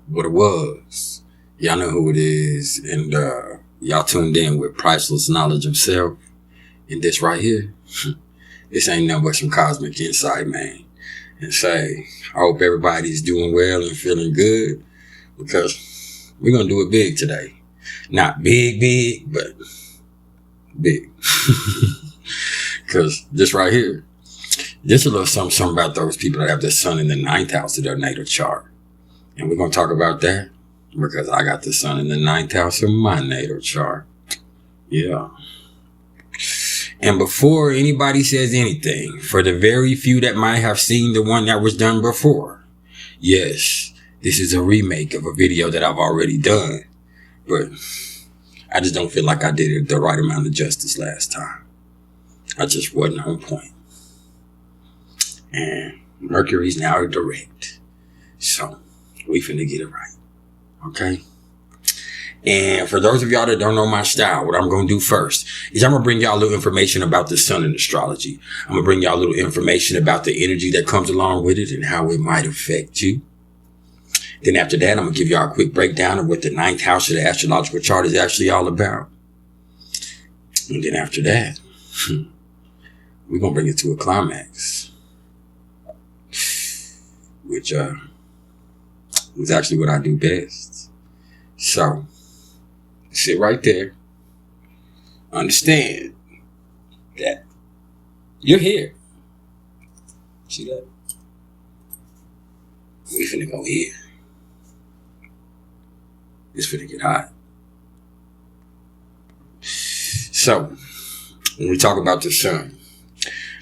what it was. Y'all know who it is. And y'all tuned in with priceless knowledge of self. And this right here, this ain't nothing but some cosmic insight, man. And say, I hope everybody's doing well and feeling good, because we're going to do it big today. Not big, but big. Because this right here, this is a little something about those people that have the sun in the 9th house of their natal chart. And we're going to talk about that because I got the sun in the 9th house of my natal chart. Yeah. And before anybody says anything, for the very few that might have seen the one that was done before, yes, this is a remake of a video that I've already done. But I just don't feel like I did it the right amount of justice last time. I just wasn't on point. And Mercury's now direct. So we finna get it right. Okay? And for those of y'all that don't know my style, what I'm going to do first is I'm going to bring y'all a little information about the sun in astrology. I'm going to bring y'all a little information about the energy that comes along with it and how it might affect you. Then after that, I'm going to give y'all a quick breakdown of what the 9th house of the astrological chart is actually all about. And then after that, we're going to bring it to a climax, which is actually what I do best. So, sit right there. Understand that you're here. See that? We finna go here. It's finna get hot. So, when we talk about the sun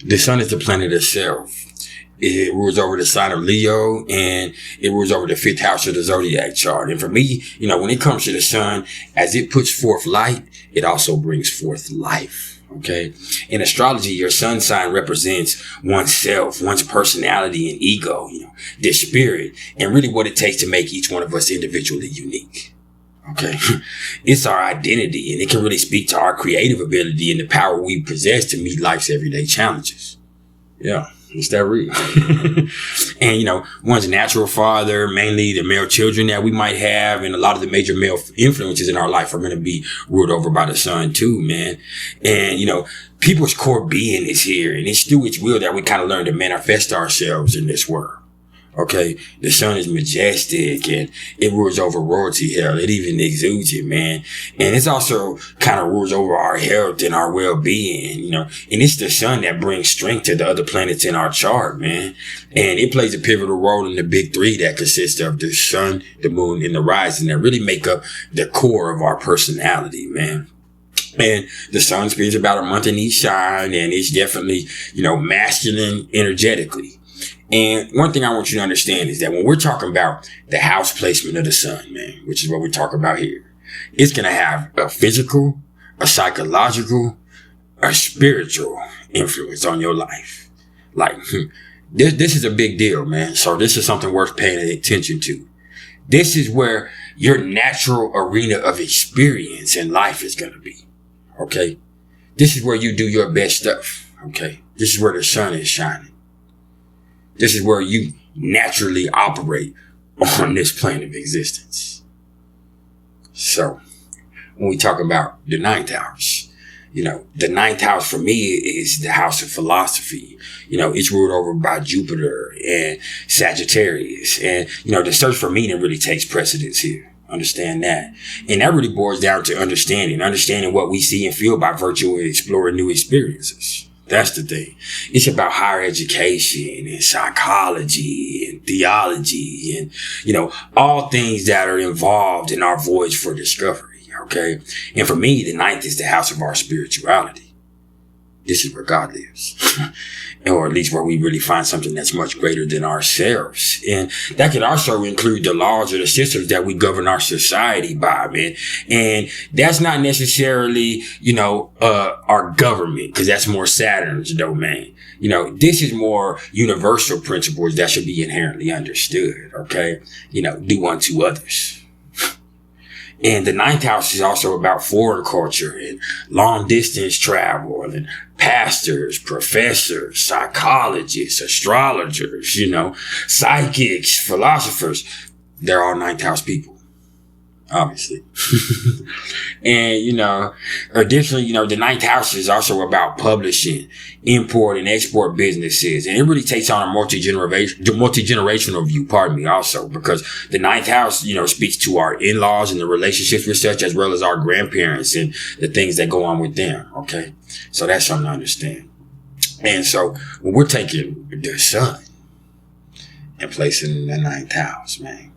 is the planet itself. It rules over the sign of Leo, and it rules over the 5th house of the zodiac chart. And for me, when it comes to the sun, as it puts forth light, it also brings forth life. Okay. In astrology, your sun sign represents oneself, one's personality and ego, their spirit, and really what it takes to make each one of us individually unique. Okay. It's our identity, and it can really speak to our creative ability and the power we possess to meet life's everyday challenges. Yeah. It's that real. And, one's natural father, mainly the male children that we might have, and a lot of the major male influences in our life are going to be ruled over by the sun too, man. And, people's core being is here, and it's through its will that we kind of learn to manifest ourselves in this world. Okay, the sun is majestic and it rules over royalty, hell. It even exudes it, man. And it's also kind of rules over our health and our well-being, and it's the sun that brings strength to the other planets in our chart, man. And it plays a pivotal role in the big three that consists of the sun, the moon, and the rising that really make up the core of our personality, man. And the sun spends about a month in each sign, and it's definitely, masculine energetically. And one thing I want you to understand is that when we're talking about the house placement of the sun, man, which is what we're talking about here, it's going to have a physical, a psychological, a spiritual influence on your life. Like, this is a big deal, man. So this is something worth paying attention to. This is where your natural arena of experience in life is going to be. Okay. This is where you do your best stuff. Okay. This is where the sun is shining. This is where you naturally operate on this plane of existence. So, when we talk about the 9th house, the 9th house for me is the house of philosophy. It's ruled over by Jupiter and Sagittarius. And, the search for meaning really takes precedence here. Understand that. And that really boils down to understanding what we see and feel by virtue of exploring new experiences. That's the thing. It's about higher education and psychology and theology and, all things that are involved in our voyage for discovery. Okay. And for me, the 9th is the house of our spirituality. This is where God lives. Or at least where we really find something that's much greater than ourselves. And that could also include the laws or the systems that we govern our society by, man. And that's not necessarily, our government, because that's more Saturn's domain. This is more universal principles that should be inherently understood. Okay. Do unto others. And the 9th house is also about foreign culture and long distance travel and pastors, professors, psychologists, astrologers, psychics, philosophers. They're all ninth house people, obviously. And, additionally, the ninth house is also about publishing, import and export businesses. And it really takes on a multi-generational view, also, because the ninth house, speaks to our in-laws and the relationships with such, as well as our grandparents and the things that go on with them. Okay. So that's something to understand. And so when we're taking the sun and placing it in the ninth house, man,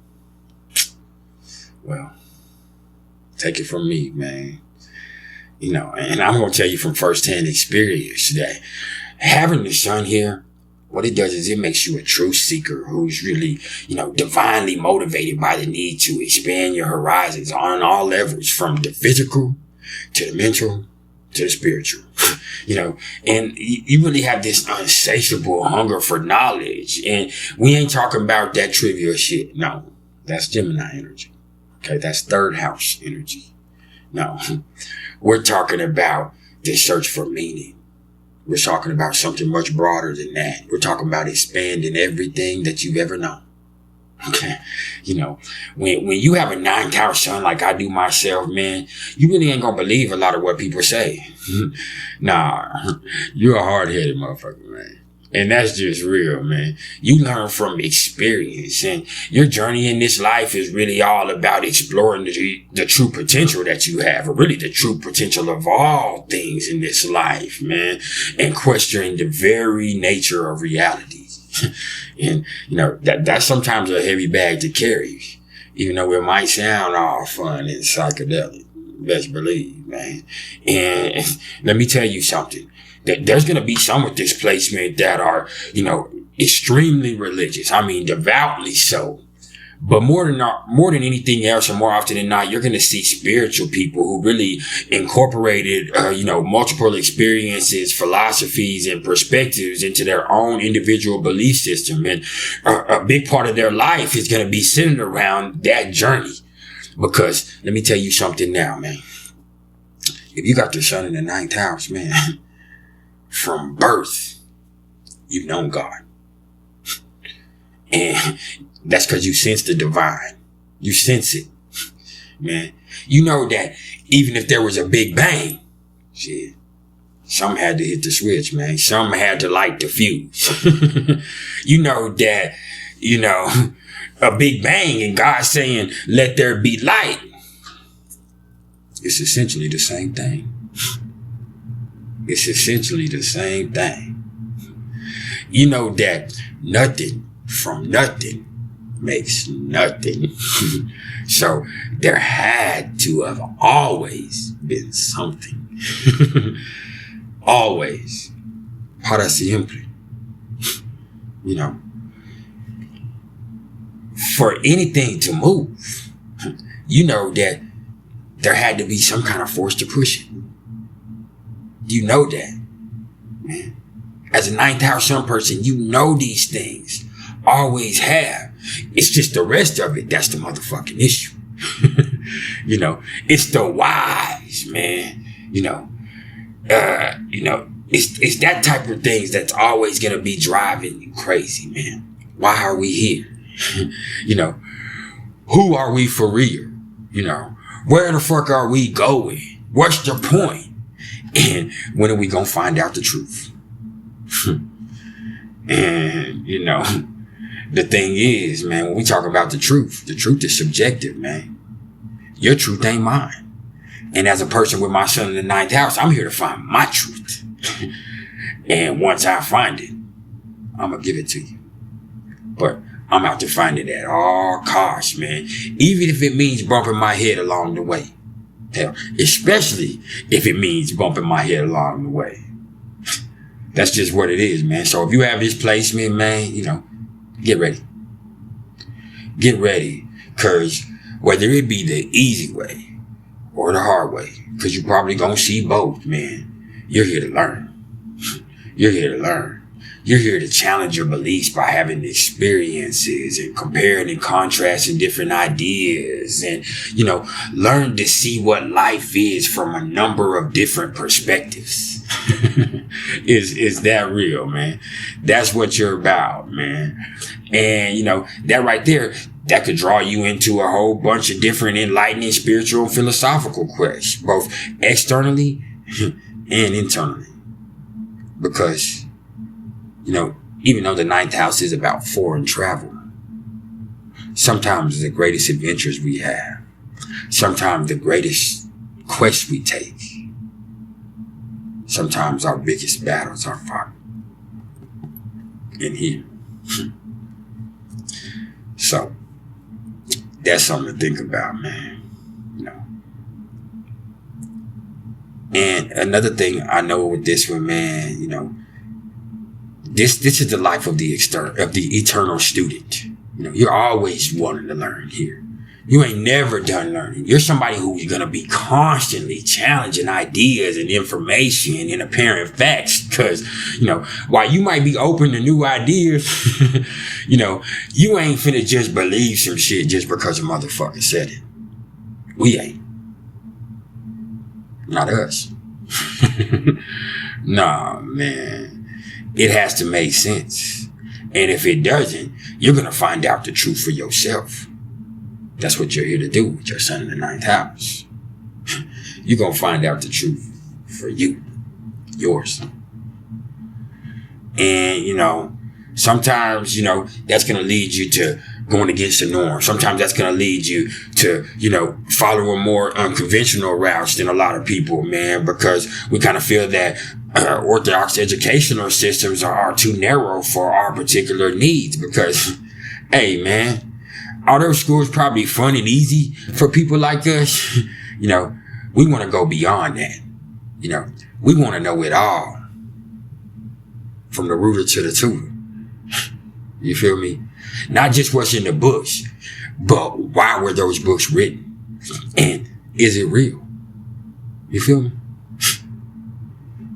well, take it from me, man. And I'm going to tell you from firsthand experience that having the sun here, what it does is it makes you a true seeker who's really, divinely motivated by the need to expand your horizons on all levels, from the physical to the mental to the spiritual. And you really have this insatiable hunger for knowledge. And we ain't talking about that trivial shit. No, that's Gemini energy. Okay, that's third house energy. No, we're talking about the search for meaning. We're talking about something much broader than that. We're talking about expanding everything that you've ever known. Okay. When you have a ninth house sun like I do myself, man, you really ain't gonna believe a lot of what people say. Nah, you're a hard-headed motherfucker, man. And that's just real, man. You learn from experience, and your journey in this life is really all about exploring the true potential that you have, or really the true potential of all things in this life, man, and questioning the very nature of reality. And, that's sometimes a heavy bag to carry, even though it might sound all fun and psychedelic. Best believe, man. And let me tell you something. That there's going to be some with this placement that are, extremely religious. I mean, devoutly so. But more than anything else, or more often than not, you're going to see spiritual people who really incorporated, multiple experiences, philosophies, and perspectives into their own individual belief system. And a big part of their life is going to be centered around that journey. Because let me tell you something now, man. If you got the sun in the ninth house, man, from birth, you've known God. And that's because you sense the divine. You sense it, man. You know that even if there was a big bang, shit, some had to hit the switch, man. Some had to light the fuse. You know that, a big bang and God saying, let there be light. It's essentially the same thing. It's essentially the same thing. You know that nothing from nothing makes nothing. So there had to have always been something. Always. Para siempre. For anything to move, that there had to be some kind of force to push it. You know that, man. As a ninth house sun person, you know these things. Always have. It's just the rest of it that's the motherfucking issue. It's the whys, man. It's that type of things that's always gonna be driving you crazy, man. Why are we here? Who are we for real? Where the fuck are we going? What's the point? And when are we gonna find out the truth? And, the thing is, man, when we talk about the truth is subjective, man. Your truth ain't mine. And as a person with my son in the ninth house, I'm here to find my truth. And once I find it, I'm gonna give it to you. But I'm out to find it at all costs, man. Even if it means bumping my head along the way. Hell, especially if it means bumping my head along the way. That's just what it is, man. So if you have this placement, man, get ready. Get ready. Cause whether it be the easy way or the hard way, cause you're probably gonna see both, man. You're here to learn. You're here to learn. You're here to challenge your beliefs by having experiences and comparing and contrasting different ideas and, learn to see what life is from a number of different perspectives. is that real, man. That's what you're about, man. And, you know, that right there, that could draw you into a whole bunch of different enlightening spiritual and philosophical quests, both externally and internally. Because, you know, even though the ninth house is about foreign travel, sometimes the greatest adventures we have, sometimes the greatest quests we take, sometimes our biggest battles are fought in here. So that's something to think about, man. You know. And another thing I know with this one, man, you know, this is the life of the eternal student. You know, you're always wanting to learn here. You ain't never done learning. You're somebody who's going to be constantly challenging ideas and information and apparent facts. Because, you know, while you might be open to new ideas, you know, you ain't finna just believe some shit just because a motherfucker said it. We ain't. Not us. Nah, man. It has to make sense. And if it doesn't, you're going to find out the truth for yourself. That's what you're here to do with your sun in the ninth house. You're going to find out the truth for you. Yours. And, you know, sometimes, you know, that's going to lead you to going against the norm. Sometimes that's going to lead you to, you know, following more unconventional routes than a lot of people, man, because we kind of feel that orthodox educational systems are too narrow for our particular needs. Because, hey, man, all those schools probably fun and easy for people like us. You know, we want to go beyond that. You know, we want to know it all. From the rooter to the tutor. You feel me? Not just what's in the books, but why were those books written? And is it real? You feel me?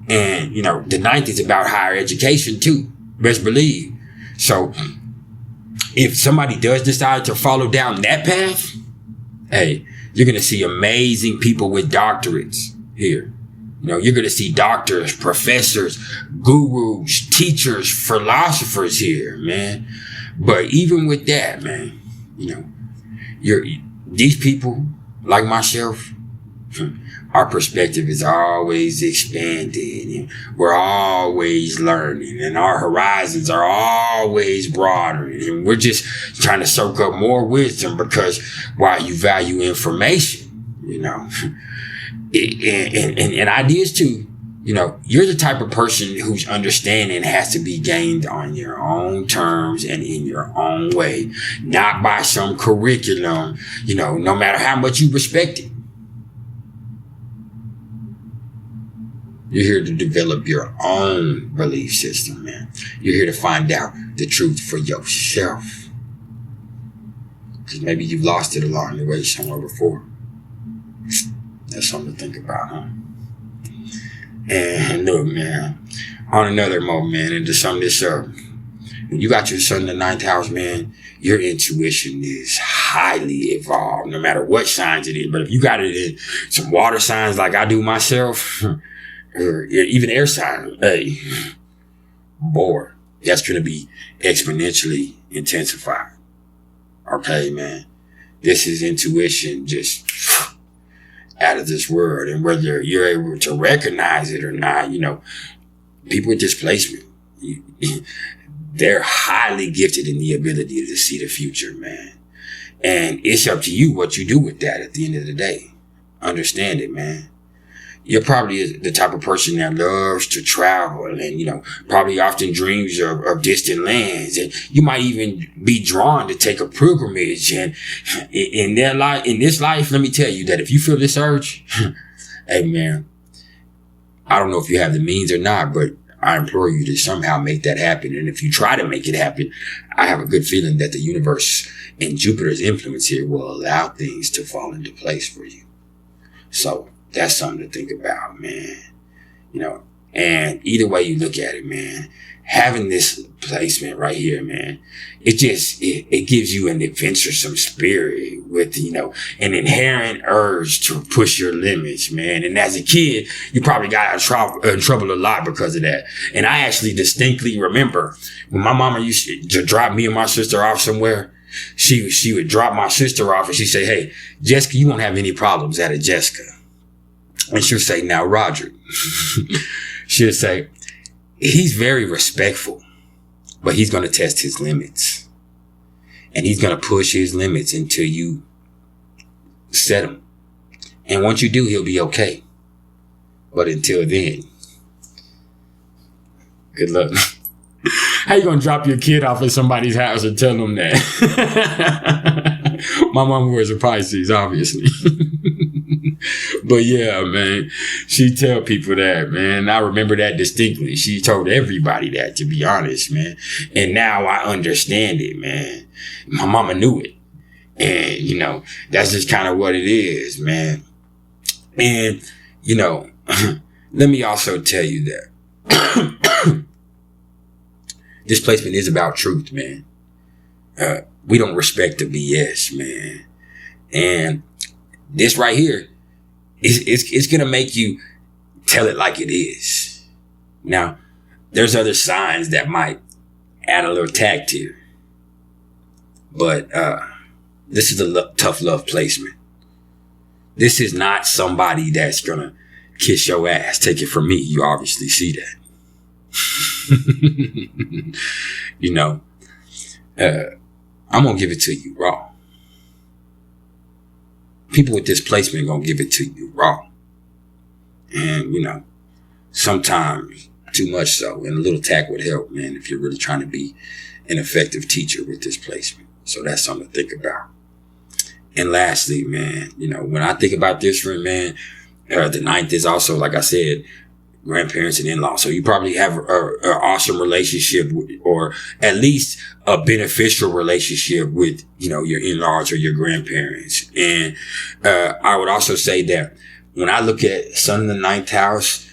And, you know, the ninth is about higher education too. Best believe. So, if somebody does decide to follow down that path, hey, you're going to see amazing people with doctorates here. You know, you're going to see doctors, professors, gurus, teachers, philosophers here, man. But even with that, man, you know, these people like myself, our perspective is always expanded and we're always learning and our horizons are always broader and we're just trying to soak up more wisdom because while you value information, you know, and ideas too, you know, you're the type of person whose understanding has to be gained on your own terms and in your own way, not by some curriculum, you know, no matter how much you respect it. You're here to develop your own belief system, man. You're here to find out the truth for yourself. Because maybe you've lost it along the way somewhere before. That's something to think about, huh? And look, man, on another note, man, and to sum this up, when you got your sun in the ninth house, man, your intuition is highly evolved, no matter what signs it is. But if you got it in some water signs like I do myself, or even air sign, hey, boy, that's going to be exponentially intensified. Okay, man, this is intuition just out of this world. And whether you're able to recognize it or not, you know, people with displacement, they're highly gifted in the ability to see the future, man. And it's up to you what you do with that at the end of the day. Understand it, man. You're probably the type of person that loves to travel and, you know, probably often dreams of distant lands. And you might even be drawn to take a pilgrimage. And in this life, let me tell you that if you feel this urge, hey, man, I don't know if you have the means or not, but I implore you to somehow make that happen. And if you try to make it happen, I have a good feeling that the universe and Jupiter's influence here will allow things to fall into place for you. So that's something to think about, man. You know, And either way you look at it, man, having this placement right here, man, it gives you an adventuresome spirit with, an inherent urge to push your limits, man. And as a kid, you probably got in trouble a lot because of that. And I actually distinctly remember when my mama used to drop me and my sister off somewhere, she would drop my sister off and she'd say, hey, Jessica, you won't have any problems at a Jessica. And she'll say, now, Roderick, she'll say, he's very respectful, but he's going to test his limits. And he's going to push his limits until you set them. And once you do, he'll be okay. But until then, good luck. How you going to drop your kid off at somebody's house and tell them that? My mom was a Pisces, obviously. But yeah, man, she tell people that, man. I remember that distinctly. She told everybody that, to be honest, man. And now I understand it, man. My mama knew it. And, that's just kind of what it is, man. And, let me also tell you that this placement is about truth, man. We don't respect the BS, man. And this right here, it's going to make you tell it like it is. Now, there's other signs that might add a little tact here. But this is a tough love placement. This is not somebody that's going to kiss your ass. Take it from me. You obviously see that. I'm going to give it to you raw. People with this placement going to give it to you raw. And, sometimes too much so. And a little tact would help, man, if you're really trying to be an effective teacher with this placement. So that's something to think about. And lastly, man, when I think about this one, man, the ninth is also, like I said, grandparents and in-laws. So you probably have an awesome relationship or at least a beneficial relationship with, your in-laws or your grandparents. And I would also say that when I look at Sun in the ninth house,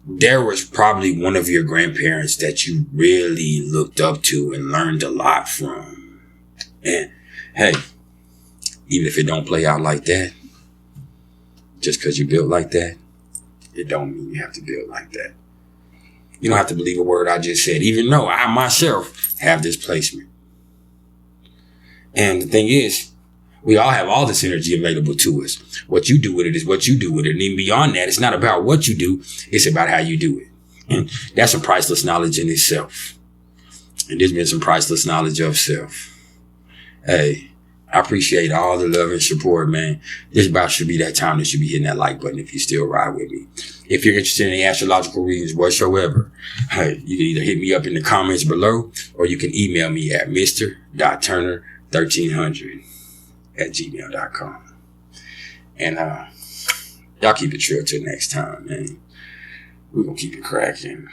there was probably one of your grandparents that you really looked up to and learned a lot from. And hey, even if it don't play out like that, just because you built like that, it don't mean you have to build like that. You don't have to believe a word I just said, even though I myself have this placement. And the thing is, we all have all this energy available to us. What you do with it is what you do with it. And even beyond that, it's not about what you do. It's about how you do it. And that's some priceless knowledge in itself. And there's been some priceless knowledge of self. Hey, I appreciate all the love and support, man. This about should be that time that should be hitting that like button if you still ride with me. If you're interested in the astrological readings whatsoever, hey, you can either hit me up in the comments below or you can email me at mr.turner1300@gmail.com. And y'all keep it real till next time, man. We're going to keep it cracking.